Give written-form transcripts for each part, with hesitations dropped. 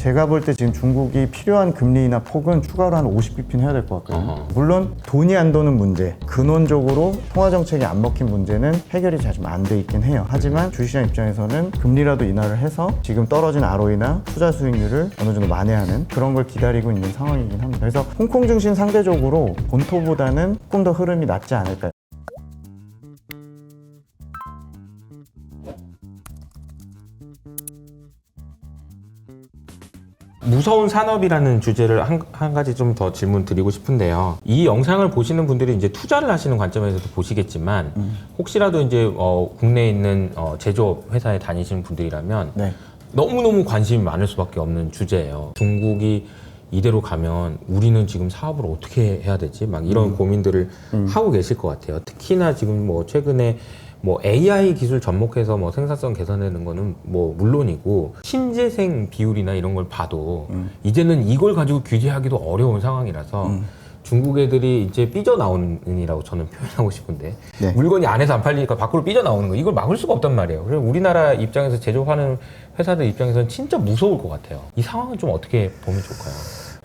제가 볼 때 지금 중국이 필요한 금리나 폭은 추가로 한 50bp는 해야 될 것 같거든요. 물론 돈이 안 도는 문제, 근원적으로 통화 정책이 안 먹힌 문제는 해결이 잘 좀 안 돼 있긴 해요. 하지만 주식시장 입장에서는 금리라도 인하를 해서 지금 떨어진 ROE나 투자 수익률을 어느 정도 만회하는 그런 걸 기다리고 있는 상황이긴 합니다. 그래서 홍콩 증시는 상대적으로 본토보다는 조금 더 흐름이 낫지 않을까. 무서운 산업이라는 주제를 한 가지 좀 더 질문 드리고 싶은데요. 이 영상을 보시는 분들이 이제 투자를 하시는 관점에서도 보시겠지만 혹시라도 이제 국내에 있는 제조업 회사에 다니시는 분들이라면 네. 너무너무 관심이 많을 수밖에 없는 주제예요. 중국이 이대로 가면 우리는 지금 사업을 어떻게 해야 되지? 막 이런 고민들을 하고 계실 것 같아요. 특히나 지금 뭐 최근에 뭐 AI 기술 접목해서 뭐 생산성 개선하는 거는 뭐 물론이고 신재생 비율이나 이런 걸 봐도 이제는 이걸 가지고 규제하기도 어려운 상황이라서 중국 애들이 이제 삐져나오는이라고 저는 표현하고 싶은데 네. 물건이 안에서 안 팔리니까 밖으로 삐져나오는 거 이걸 막을 수가 없단 말이에요. 그래서 우리나라 입장에서 제조하는 회사들 입장에서는 진짜 무서울 것 같아요. 이 상황은 좀 어떻게 보면 좋을까요?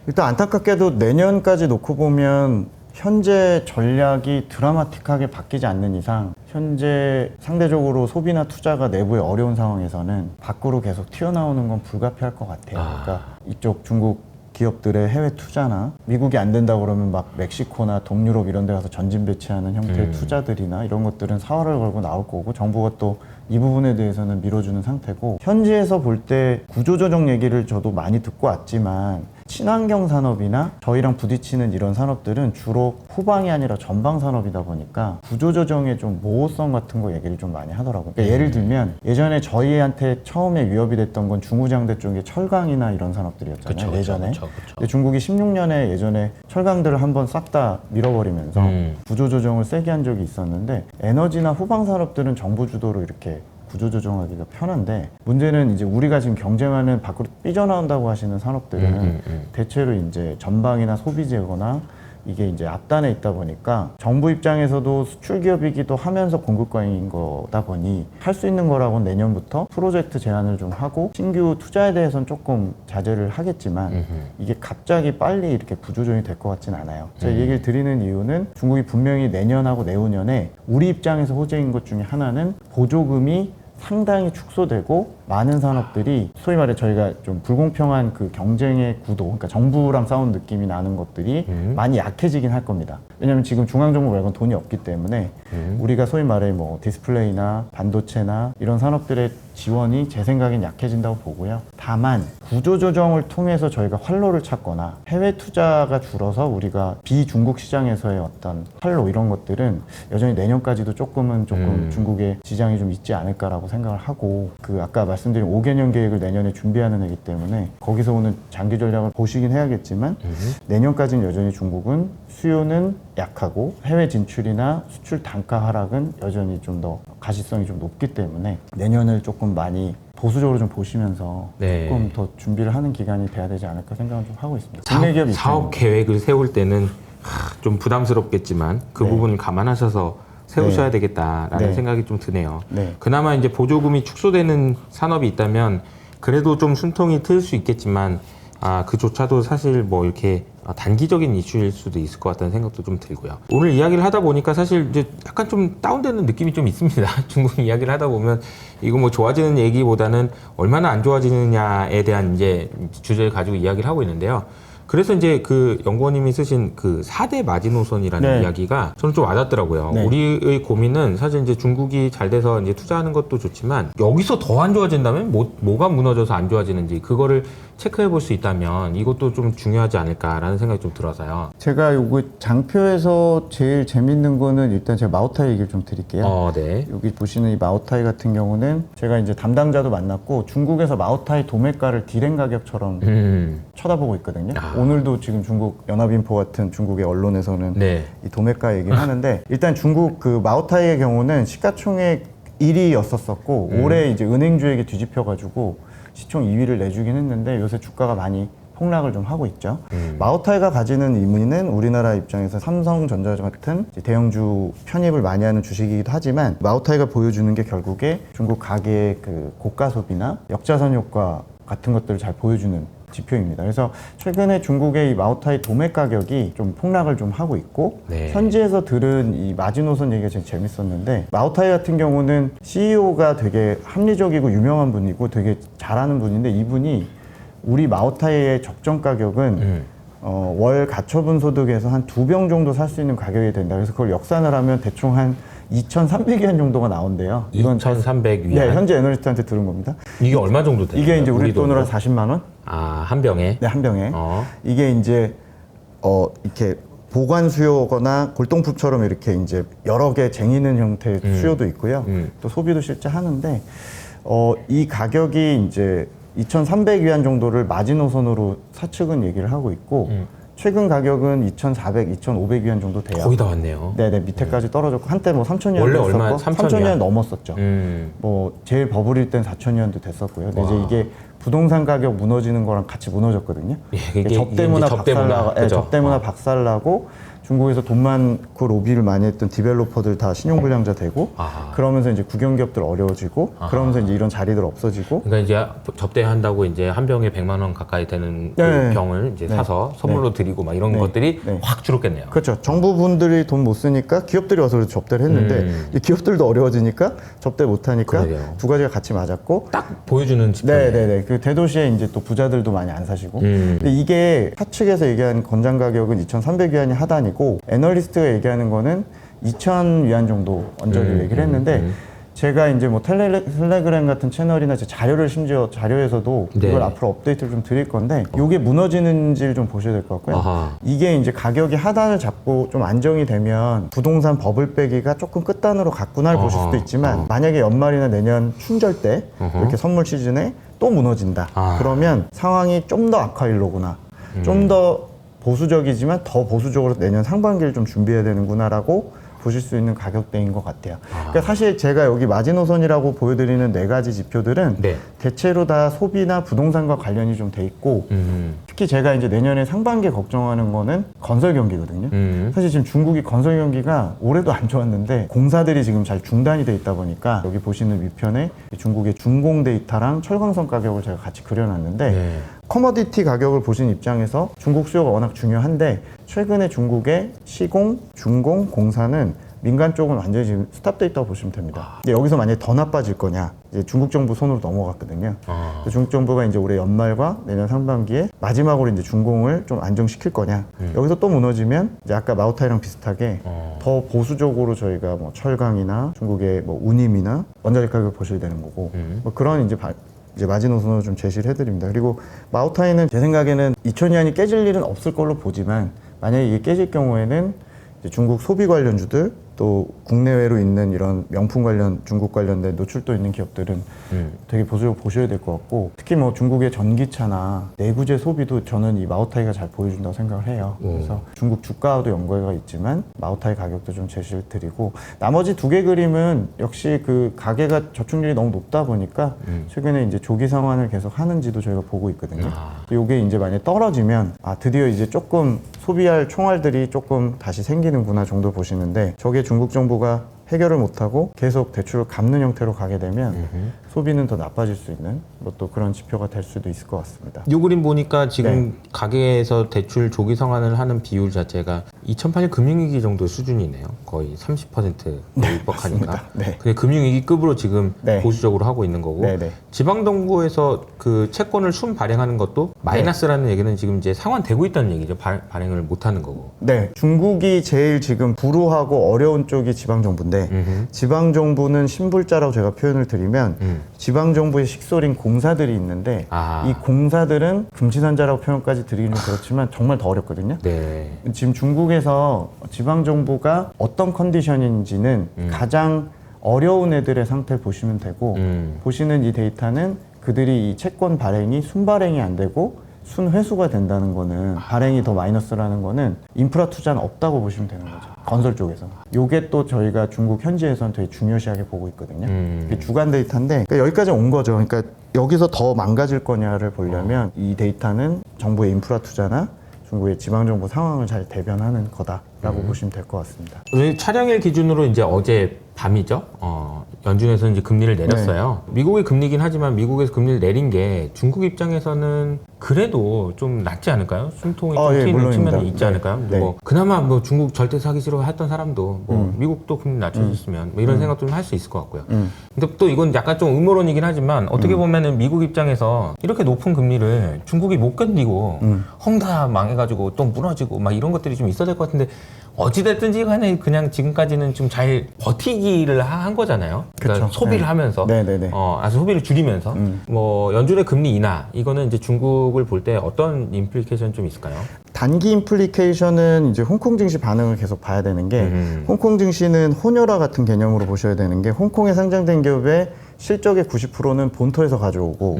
일단 안타깝게도 내년까지 놓고 보면 현재 전략이 드라마틱하게 바뀌지 않는 이상 현재 상대적으로 소비나 투자가 내부에 어려운 상황에서는 밖으로 계속 튀어나오는 건 불가피할 것 같아요. 그러니까 이쪽 중국 기업들의 해외 투자나 미국이 안 된다 그러면 막 멕시코나 동유럽 이런 데 가서 전진 배치하는 형태의 투자들이나 이런 것들은 사활을 걸고 나올 거고 정부가 또 이 부분에 대해서는 밀어주는 상태고 현지에서 볼 때 구조조정 얘기를 저도 많이 듣고 왔지만 친환경 산업이나 저희랑 부딪히는 이런 산업들은 주로 후방이 아니라 전방 산업이다 보니까 구조조정의 좀 모호성 같은 거 얘기를 좀 많이 하더라고요. 그러니까 예를 들면 예전에 저희한테 처음에 위협이 됐던 건 중후장대 쪽의 철강이나 이런 산업들이었잖아요. 예전에. 근데 중국이 16년에 예전에 철강들을 한번 싹 다 밀어버리면서 구조조정을 세게 한 적이 있었는데 에너지나 후방 산업들은 정부 주도로 이렇게 구조조정하기가 편한데 문제는 이제 우리가 지금 경쟁하는 밖으로 삐져나온다고 하시는 산업들은 대체로 이제 전방이나 소비재거나 이게 이제 앞단에 있다 보니까 정부 입장에서도 수출 기업이기도 하면서 공급과잉인 거다 보니 할 수 있는 거라고는 내년부터 프로젝트 제한을 좀 하고 신규 투자에 대해서는 조금 자제를 하겠지만 이게 갑자기 빨리 이렇게 구조조정이 될 것 같진 않아요. 제가 얘기를 드리는 이유는 중국이 분명히 내년하고 내후년에 우리 입장에서 호재인 것 중에 하나는 보조금이 상당히 축소되고 많은 산업들이 소위 말해 저희가 좀 불공평한 그 경쟁의 구도, 그러니까 정부랑 싸운 느낌이 나는 것들이 많이 약해지긴 할 겁니다. 왜냐하면 지금 중앙정부 말고는 돈이 없기 때문에 우리가 소위 말해 뭐 디스플레이나 반도체나 이런 산업들의 지원이 제 생각엔 약해진다고 보고요. 다만 구조조정을 통해서 저희가 활로를 찾거나 해외 투자가 줄어서 우리가 비중국 시장에서의 어떤 활로 이런 것들은 여전히 내년까지도 조금 중국의 지장이 좀 있지 않을까라고 생각을 하고 그 아까 말씀드린 5개년 계획을 내년에 준비하는 애기 때문에 거기서 오는 장기 전략을 보시긴 해야겠지만 내년까지는 여전히 중국은 수요는 약하고 해외 진출이나 수출 단가 하락은 여전히 좀 더 가시성이 좀 높기 때문에 내년을 조금 많이 보수적으로 좀 보시면서 조금 더 준비를 하는 기간이 돼야 되지 않을까 생각을 좀 하고 있습니다. 사업 계획을 세울 때는 좀 부담스럽겠지만 그 부분을 감안하셔서 세우셔야 되겠다라는 생각이 좀 드네요. 그나마 이제 보조금이 축소되는 산업이 있다면 그래도 좀 숨통이 트일 수 있겠지만 그조차도 사실 뭐 이렇게 단기적인 이슈일 수도 있을 것 같다는 생각도 좀 들고요. 오늘 이야기를 하다 보니까 사실 이제 약간 좀 다운되는 느낌이 좀 있습니다. 중국 이야기를 하다 보면 이거 뭐 좋아지는 얘기보다는 얼마나 안 좋아지느냐에 대한 이제 주제를 가지고 이야기를 하고 있는데요. 그래서 이제 그 연구원님이 쓰신 그 4대 마지노선이라는 이야기가 저는 좀 와닿더라고요. 우리의 고민은 사실 이제 중국이 잘 돼서 이제 투자하는 것도 좋지만 여기서 더 안 좋아진다면 뭐가 무너져서 안 좋아지는지 그거를 체크해 볼 수 있다면 이것도 좀 중요하지 않을까라는 생각이 좀 들어서요. 제가 요거 장표에서 제일 재밌는 거는 일단 제가 마오타이 얘기를 좀 드릴게요. 여기 보시는 이 마오타이 같은 경우는 제가 이제 담당자도 만났고 중국에서 마오타이 도매가를 디램 가격처럼 쳐다보고 있거든요. 오늘도 지금 중국 연합인포 같은 중국의 언론에서는 이 도매가 얘기를 하는데 일단 중국 그 마오타이의 경우는 시가총액 1위였었고 올해 이제 은행주에게 뒤집혀가지고 시총 2위를 내주긴 했는데 요새 주가가 많이 폭락을 좀 하고 있죠. 마오타이가 가지는 의미는 우리나라 입장에서 삼성전자 같은 대형주 편입을 많이 하는 주식이기도 하지만 마오타이가 보여주는 게 결국에 중국 가계의 그 고가 소비나 역자선 효과 같은 것들을 잘 보여주는 지표입니다. 그래서 최근에 중국의 이 마오타이 도매 가격이 좀 폭락을 좀 하고 있고 네. 현지에서 들은 이 마지노선 얘기가 제일 재밌었는데 마오타이 같은 경우는 CEO가 되게 합리적이고 유명한 분이고 되게 잘하는 분인데 이분이 우리 마오타이의 적정 가격은 월 가처분 소득에서 한 2병 정도 살 수 있는 가격이 된다. 그래서 그걸 역산을 하면 대충 한 2,300위안 정도가 나온대요. 이건 2,300위안? 네, 현지 애널리스트한테 들은 겁니다. 이게 얼마 정도 돼요? 이게 이제 우리 돈으로 한 40만 원? 아, 한 병에? 네, 한 병에. 이게 이제 이렇게 보관 수요거나 골동품처럼 이렇게 이제 여러 개 쟁이는 형태의 수요도 있고요. 또 소비도 실제 하는데 이 가격이 이제 2,300위안 정도를 마지노선으로 사측은 얘기를 하고 있고 최근 가격은 2,400, 2,500위안 정도 돼요. 거의 다 왔네요. 네네, 밑에까지 떨어졌고 한때 뭐 3,000위안 원래 됐었고 얼마? 3,000위안 넘었었죠. 뭐 제일 버블일 땐 4,000위안도 됐었고요. 근데 이제 이게 부동산 가격 무너지는 거랑 같이 무너졌거든요. 예, 이게 접대문화 이제 접대문화, 박살나고, 그죠? 접대문화 박살나고 중국에서 돈 많고 로비를 많이 했던 디벨로퍼들 다 신용불량자 되고 그러면서 이제 국영기업들 어려워지고 그러면서 이제 이런 자리들 없어지고 그러니까 이제 접대한다고 이제 한 병에 100만 원 가까이 되는 그 네. 병을 이제 사서 선물로 드리고 막 이런 네. 것들이 네. 확 줄었겠네요. 그렇죠. 정부분들이 돈 못 쓰니까 기업들이 와서 접대를 했는데 이 기업들도 어려워지니까 접대 못 하니까 그러게요. 두 가지가 같이 맞았고 딱 보여주는 지표네. 네네네. 그 대도시에 이제 또 부자들도 많이 안 사시고. 근데 이게 사측에서 얘기한 권장 가격은 2,300위안이 하단이고 애널리스트가 얘기하는 거는 2,000위안 정도 언저리를 얘기를 했는데 제가 이제 뭐 텔레그램 같은 채널이나 제 자료를 심지어 자료에서도 네. 이걸 앞으로 업데이트를 좀 드릴 건데 이게 무너지는지를 좀 보셔야 될 것 같고요. 아하. 이게 이제 가격이 하단을 잡고 좀 안정이 되면 부동산 버블 빼기가 조금 끝단으로 갔구나를 보실 수도 있지만 만약에 연말이나 내년 춘절 때 이렇게 선물 시즌에 또 무너진다. 그러면 상황이 좀 더 악화일로구나. 좀 더 보수적이지만 더 보수적으로 내년 상반기를 좀 준비해야 되는구나라고 보실 수 있는 가격대인 것 같아요. 그러니까 사실 제가 여기 마지노선이라고 보여드리는 4가지 지표들은 네. 대체로 다 소비나 부동산과 관련이 좀 돼 있고 특히 제가 이제 내년에 상반기에 걱정하는 거는 건설 경기거든요. 사실 지금 중국이 건설 경기가 올해도 안 좋았는데 공사들이 지금 잘 중단이 돼 있다 보니까 여기 보시는 위편에 중국의 중공 데이터랑 철강성 가격을 제가 같이 그려놨는데 네. 커머디티 가격을 보신 입장에서 중국 수요가 워낙 중요한데 최근에 중국의 시공, 중공, 공사는 민간 쪽은 완전히 지금 스탑돼 있다고 보시면 됩니다. 근데 여기서 만약에 더 나빠질 거냐 이제 중국 정부 손으로 넘어갔거든요. 중국 정부가 이제 올해 연말과 내년 상반기에 마지막으로 이제 중공을 좀 안정시킬 거냐 여기서 또 무너지면 이제 아까 마오타이랑 비슷하게 더 보수적으로 저희가 뭐 철강이나 중국의 뭐 운임이나 원자재 가격을 보셔야 되는 거고 뭐 그런 이제 마지노선으로 좀 제시를 해드립니다. 그리고 마오타이는 제 생각에는 2,000위안이 깨질 일은 없을 걸로 보지만 만약에 이게 깨질 경우에는 이제 중국 소비 관련주들 또 국내외로 있는 이런 명품 관련 중국 관련된 노출도 있는 기업들은 되게 보수적으로 보셔야 될 것 같고 특히 뭐 중국의 전기차나 내구재 소비도 저는 이 마오타이가 잘 보여준다고 생각을 해요. 그래서 중국 주가와도 연관가 있지만 마오타이 가격도 좀 제시를 드리고 나머지 2개 그림은 역시 그 가계가 저축률이 너무 높다 보니까 최근에 이제 조기 상환을 계속 하는지도 저희가 보고 있거든요. 이게 이제 만약에 떨어지면 드디어 이제 조금 소비할 총알들이 조금 다시 생기는구나 정도 보시는데 저게 중국 정부가 해결을 못하고 계속 대출을 갚는 형태로 가게 되면 소비는 더 나빠질 수 있는 뭐 또 그런 지표가 될 수도 있을 것 같습니다. 이 그림 보니까 지금 가계에서 대출 조기 상환을 하는 비율 자체가 2008년 금융위기 정도 수준이네요. 거의 30%에 육박하니까. 네. 그게 금융위기급으로 지금 네. 보수적으로 하고 있는 거고 네네. 지방정부에서 그 채권을 순 발행하는 것도 마이너스라는 얘기는 지금 이제 상환되고 있다는 얘기죠. 발행을 못하는 거고. 네, 중국이 제일 지금 불우하고 어려운 쪽이 지방정부인데 지방정부는 신불자라고 제가 표현을 드리면 지방정부의 식솔인 공사들이 있는데 이 공사들은 금치산자라고 표현까지 드리기는 그렇지만 정말 더 어렵거든요. 네. 지금 중국에서 지방정부가 어떤 컨디션인지는 가장 어려운 애들의 상태를 보시면 되고 보시는 이 데이터는 그들이 이 채권 발행이 순발행이 안 되고 순회수가 된다는 거는 발행이 더 마이너스라는 거는 인프라 투자는 없다고 보시면 되는 거죠. 건설 쪽에서. 요게 또 저희가 중국 현지에서는 되게 중요시하게 보고 있거든요. 이게 주간 데이터인데 그러니까 여기까지 온 거죠. 그러니까 여기서 더 망가질 거냐를 보려면 이 데이터는 정부의 인프라 투자나 중국의 지방정부 상황을 잘 대변하는 거다라고 보시면 될 것 같습니다. 촬영일 기준으로 이제 어제 밤이죠. 연준에서 이제 금리를 내렸어요. 미국의 금리긴 하지만 미국에서 금리를 내린 게 중국 입장에서는 그래도 좀 낫지 않을까요? 숨통이 좀 트이는 물론입니다. 측면이 있지 않을까요? 네. 뭐 그나마 뭐 중국 절대 사기 싫어 했던 사람도 뭐 미국도 금리 낮춰줬으면 뭐 이런 생각도 좀 할 수 있을 것 같고요. 근데 또 이건 약간 좀 음모론이긴 하지만 어떻게 보면은 미국 입장에서 이렇게 높은 금리를 중국이 못 견디고 헝다 망해가지고 또 무너지고 막 이런 것들이 좀 있어야 될 것 같은데 어찌됐든지 간에 그냥 지금까지는 좀 잘 버티기를 한 거잖아요. 그러니까 그쵸. 소비를 하면서. 네네네. 아주 소비를 줄이면서. 뭐, 연준의 금리 인하, 이거는 이제 중국을 볼 때 어떤 임플리케이션 좀 있을까요? 단기 임플리케이션은 이제 홍콩 증시 반응을 계속 봐야 되는 게 홍콩 증시는 혼혈화 같은 개념으로 보셔야 되는 게 홍콩에 상장된 기업의 실적의 90%는 본토에서 가져오고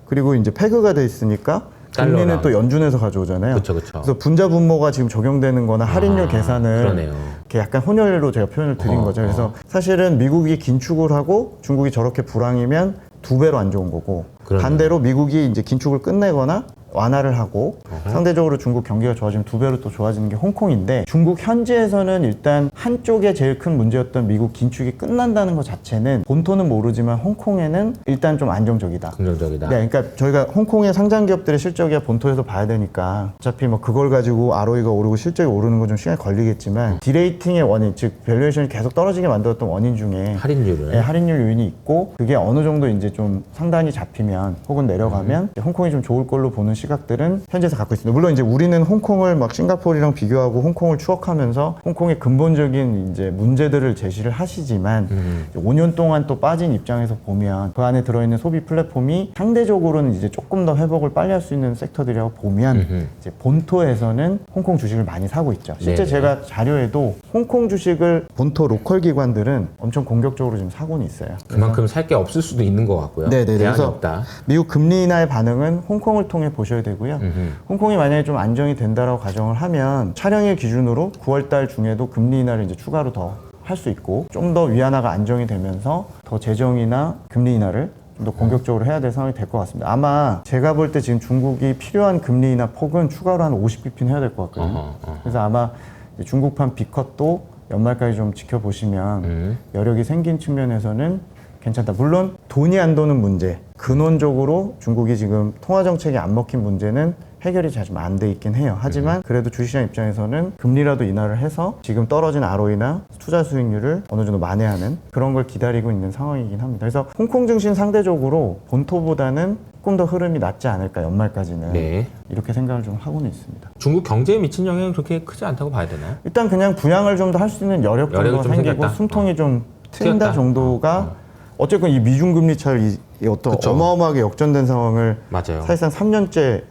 그리고 이제 페그가 돼 있으니까 금리는 달러랑. 또 연준에서 가져오잖아요. 그쵸. 그래서 분자 분모가 지금 적용되는 거나 할인율 계산을 그러네요. 이렇게 약간 혼혈로 제가 표현을 드린 거죠. 그래서 사실은 미국이 긴축을 하고 중국이 저렇게 불황이면 2배로 안 좋은 거고 그러네요. 반대로 미국이 이제 긴축을 끝내거나 완화를 하고 상대적으로 중국 경기가 좋아지면 2배로 또 좋아지는 게 홍콩인데 중국 현지에서는 일단 한쪽에 제일 큰 문제였던 미국 긴축이 끝난다는 것 자체는 본토는 모르지만 홍콩에는 일단 좀 안정적이다. 긍정적이다. 네, 그러니까 저희가 홍콩의 상장 기업들의 실적이야 본토에서 봐야 되니까 어차피 뭐 그걸 가지고 ROE가 오르고 실적이 오르는 건 좀 시간이 걸리겠지만 디레이팅의 원인, 즉 밸류에이션이 계속 떨어지게 만들었던 원인 중에 할인율은. 네, 할인율 요인이 있고 그게 어느 정도 이제 좀 상단이 잡히면 혹은 내려가면 홍콩이 좀 좋을 걸로 보는 시각들은 현지에서 갖고 있습니다. 물론 이제 우리는 홍콩을 막 싱가포르랑 비교하고 홍콩을 추억하면서 홍콩의 근본적인 이제 문제들을 제시를 하시지만 5년 동안 또 빠진 입장에서 보면 그 안에 들어있는 소비 플랫폼이 상대적으로는 이제 조금 더 회복을 빨리 할 수 있는 섹터들이라고 보면 이제 본토에서는 홍콩 주식을 많이 사고 있죠. 실제 네네. 제가 자료에도 홍콩 주식을 본토 로컬 기관들은 엄청 공격적으로 지금 사고는 있어요. 그만큼 살 게 없을 수도 있는 것 같고요. 네네네. 대안이 그래서 없다. 미국 금리 인하의 반응은 홍콩을 통해 보셔야 되고요. 홍콩이 만약에 좀 안정이 된다라고 가정을 하면 촬영일 기준으로 9월달 중에도 금리 인하를 이제 추가로 더 할 수 있고 좀 더 위안화가 안정이 되면서 더 재정이나 금리 인하를 좀 더 공격적으로 해야 될 상황이 될 것 같습니다. 아마 제가 볼 때 지금 중국이 필요한 금리 인하 폭은 추가로 한 50bp는 해야 될 것 같거든요. 그래서 아마 이제 중국판 B컷도 연말까지 좀 지켜보시면 여력이 생긴 측면에서는 괜찮다. 물론 돈이 안 도는 문제, 근원적으로 중국이 지금 통화 정책이 안 먹힌 문제는 해결이 잘 좀 안 돼 있긴 해요. 하지만 그래도 주식시장 입장에서는 금리라도 인하를 해서 지금 떨어진 ROE나 투자 수익률을 어느 정도 만회하는 그런 걸 기다리고 있는 상황이긴 합니다. 그래서 홍콩 증시는 상대적으로 본토보다는 조금 더 흐름이 낫지 않을까 연말까지는 네. 이렇게 생각을 좀 하고는 있습니다. 중국 경제에 미친 영향은 그렇게 크지 않다고 봐야 되나요? 일단 그냥 부양을 좀 더 할 수 있는 여력 여력이 정도가 좀 생기고 생겼다. 숨통이 좀 트인다 트였다. 정도가 어쨌건 이 미중 금리 차를 이 어떤 그쵸. 어마어마하게 역전된 상황을 맞아요. 사실상 3년째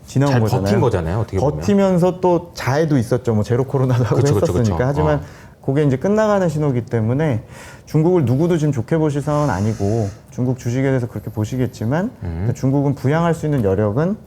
지나온 잘 거잖아요. 버틴 거잖아요. 어떻게 보면. 버티면서 또 자해도 있었죠. 뭐 제로 코로나도 하고 그쵸, 그쵸, 했었으니까. 그쵸. 하지만 그게 이제 끝나가는 신호기 때문에 중국을 누구도 지금 좋게 보실 상황은 아니고 중국 주식에 대해서 그렇게 보시겠지만 중국은 부양할 수 있는 여력은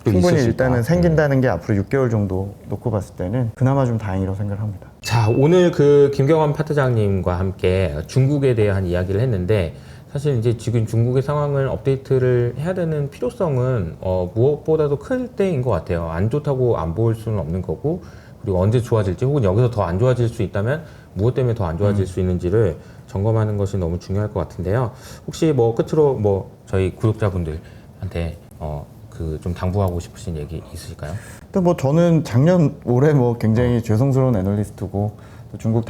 또 충분히 있을 수 일단은 있다. 생긴다는 게 앞으로 6개월 정도 놓고 봤을 때는 그나마 좀 다행이라고 생각을 합니다. 자, 오늘 그 김경환 파트장님과 함께 중국에 대한 이야기를 했는데 사실 이제 지금 중국의 상황을 업데이트를 해야 되는 필요성은 무엇보다도 클 때인 것 같아요. 안 좋다고 안 보일 수는 없는 거고 그리고 언제 좋아질지 혹은 여기서 더 안 좋아질 수 있다면 무엇 때문에 더 안 좋아질 수 있는지를 점검하는 것이 너무 중요할 것 같은데요. 혹시 뭐 끝으로 뭐 저희 구독자분들한테 그 좀 당부하고 싶으신 얘기 있으실까요? 근데 뭐 저는 작년 올해 뭐 굉장히 죄송스러운 애널리스트고 또 중국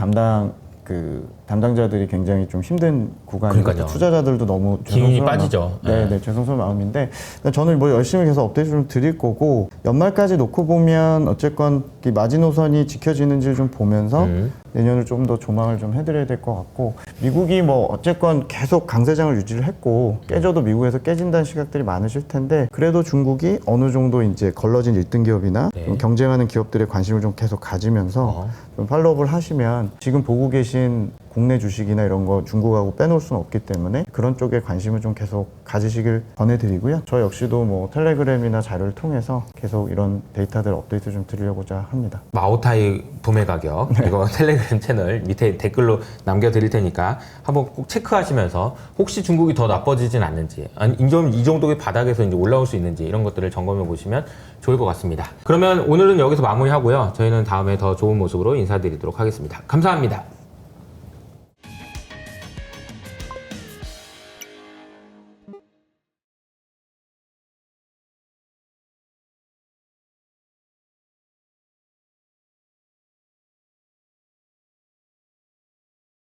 담당자들이 굉장히 좀 힘든 구간이고 그러니까요. 투자자들도 너무 기운이 죄송스러운 빠지죠. 네, 죄송스러운 마음인데 저는 뭐 열심히 계속 업데이트 좀 드릴 거고 연말까지 놓고 보면 어쨌건 이 마지노선이 지켜지는지를 좀 보면서 내년을 좀 더 조망을 좀 해드려야 될 것 같고 미국이 뭐 어쨌건 계속 강세장을 유지를 했고 깨져도 미국에서 깨진다는 시각들이 많으실 텐데 그래도 중국이 어느 정도 이제 걸러진 1등 기업이나 네. 좀 경쟁하는 기업들의 관심을 좀 계속 가지면서 좀 팔로우업을 하시면 지금 보고 계신 국내 주식이나 이런 거 중국하고 빼놓을 수는 없기 때문에 그런 쪽에 관심을 좀 계속 가지시길 권해드리고요. 저 역시도 뭐 텔레그램이나 자료를 통해서 계속 이런 데이터들 업데이트 좀 드리려고자 합니다. 마오타이 구매 가격 이거 텔레그램 채널 밑에 댓글로 남겨드릴 테니까 한번 꼭 체크하시면서 혹시 중국이 더 나빠지진 않는지 아니 이 정도의 바닥에서 이제 올라올 수 있는지 이런 것들을 점검해 보시면 좋을 것 같습니다. 그러면 오늘은 여기서 마무리하고요. 저희는 다음에 더 좋은 모습으로 인사드리도록 하겠습니다. 감사합니다.